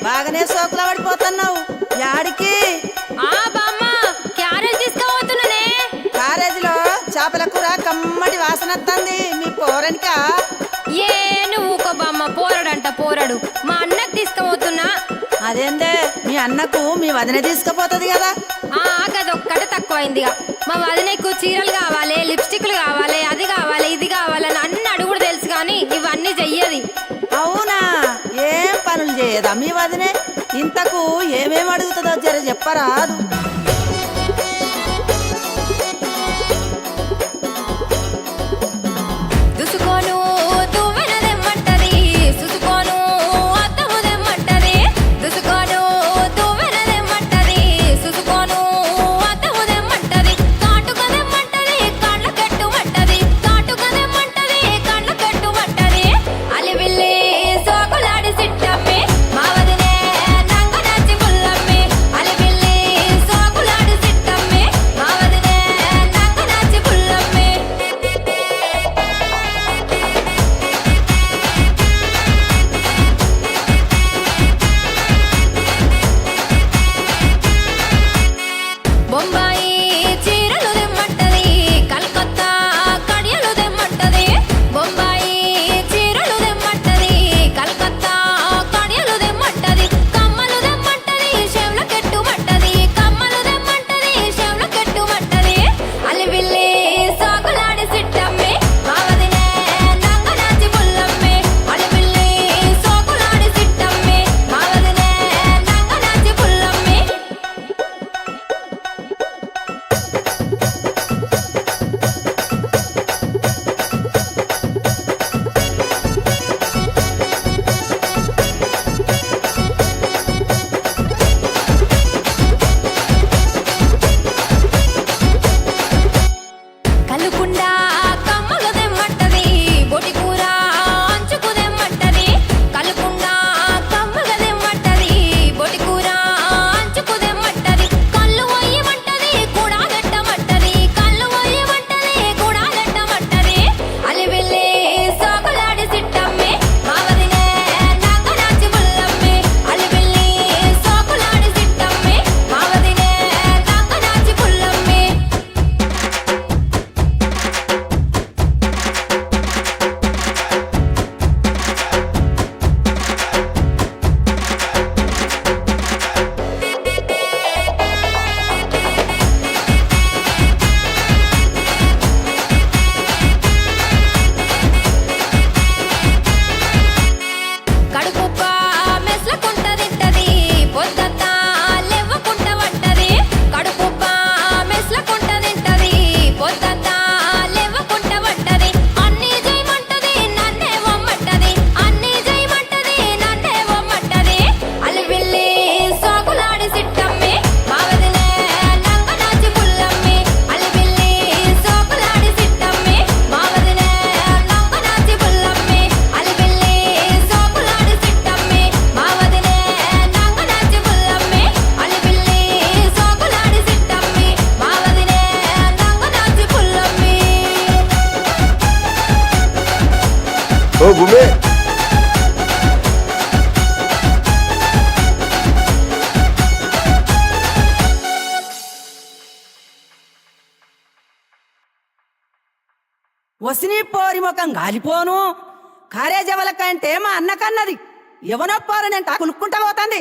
బాగానే సోకుల పడిపోతున్నావు. యాడికి? ఆ బామ్మ క్యారేజ్ తీసుకుపోతున్నానే. కారేజీలో చేపల కూర కమ్మటి వాసన వస్తుంది. మీ పోరనికా? ఏ నువ్వు ఊకో బామ్మ, పోరడంట పోరడు. మా అన్నకు తీసుకుపోతున్నా. అదేందే మీ అన్నకు మీ వదిన తీసుకుపోతుంది కదా. గదొక్కటే తక్కువైందిగా. మా వదినకు చీరలు కావాలి, లిప్స్టిక్లు కావాలి, అది కావాలి, ఇది కావాలని అన్ని అడుగుడు తెలుసు కానీ ఇవన్నీ చెయ్యది. అవునా? ఏం పనులు చేయదా మీ వదినే? ఇంతకు ఏమేం అడుగుతుందో జర చెప్పరాదు. దుసుకోను తువ్వెనదెమ్మంటది, సుసుకోను అద్దము దెమ్మంటది. దుసుకోను తువ్వెనదెమ్మంటది, సుసుకోను అద్దము దెమ్మంటది. కాటుక దెమ్మంటది, కళ్ళ కట్టుమంటది. కాటుక దెమ్మంటది, కళ్ళ కట్టుమంటది. అలివిల్లి సోకులాడి సిట్టమ్మి, మా వదినే నంగనాచి పుల్లమ్మి. అలివిల్లి సోకులాడి సిట్టమ్మి, మా వదినే నంగనాచి పుల్లమ్మి. బొంబాయి చీరలు దెమ్మంటది, కలకత్తా కడియలు దెమ్మంటది. బొంబాయి చీరలు దెమ్మంటది, కలకత్తా కడియలు దెమ్మంటది. కమ్మలు దెమ్మంటది, చెవుల కెట్టుమంటది. కమ్మలు దెమ్మంటది, చెవుల కెట్టుమంటది. అలివిల్లి సాకులాడి సిట్టమ్మి, మా వదినే నంగనాచి పుల్లమ్మి. అలివిల్లి సాకులాడి సిట్టమ్మి, మా వదినే నంగనాచి పుల్లమ్మి. కలుకుండా కమ్మలు దెమ్మంటది, బొటి కూర అంచుకు దెమ్మంటది. కలుకుండా కమ్మలు దెమ్మంటది, బొటి కూర అంచుకు దెమ్మంటది. కళ్ళు వయ్యమంటది, కూడా గట్టమంటది. కళ్ళు వయ్యమంటది, కూడా గట్టమంటది. అలివిల్లి సాకులాడి సిట్టమ్మి, మా వదినే నంగనాచి పుల్లమ్మి. అలివిల్లి సాకులాడి సిట్టమ్మి, మా వదినే నంగనాచి పుల్లమ్మి. కడుపుప్ప మెస్లకుంట తింటది, పొద్దంతా లెవ్వకుంట వంటది. కడుపుప్ప మెస్లకుంట తింటది, పొద్దంతా లెవ్వకుంట వంటది. అన్నీ చేయమంటది, నన్నే వమ్మంటది. అన్నీ చేయమంటది, నన్నే వమ్మంటది. అలివిల్లి సాకులాడి సిట్టమ్మి, మా వదినే నంగనాచి పుల్లమ్మి. అలివిల్లి సాకులాడి సిట్టమ్మి, మా వదినే నంగనాచి పుల్లమ్మి. అలివిల్లి సాకులాడి సిట్టమ్మి, మా వదినే నంగనాచి పుల్లమ్మి. అలివిల్లి సాకులాడి సిట్టమ్మి, మా వదినే నంగనాచి పుల్లమ్మి. ఓ భూమి, వసిని పోరి ముఖం గాలిపోను. కారేజవల కంటే మా అన్నకన్నది ఎవనో పోరనంట కులుక్కుంటా పోతుంది.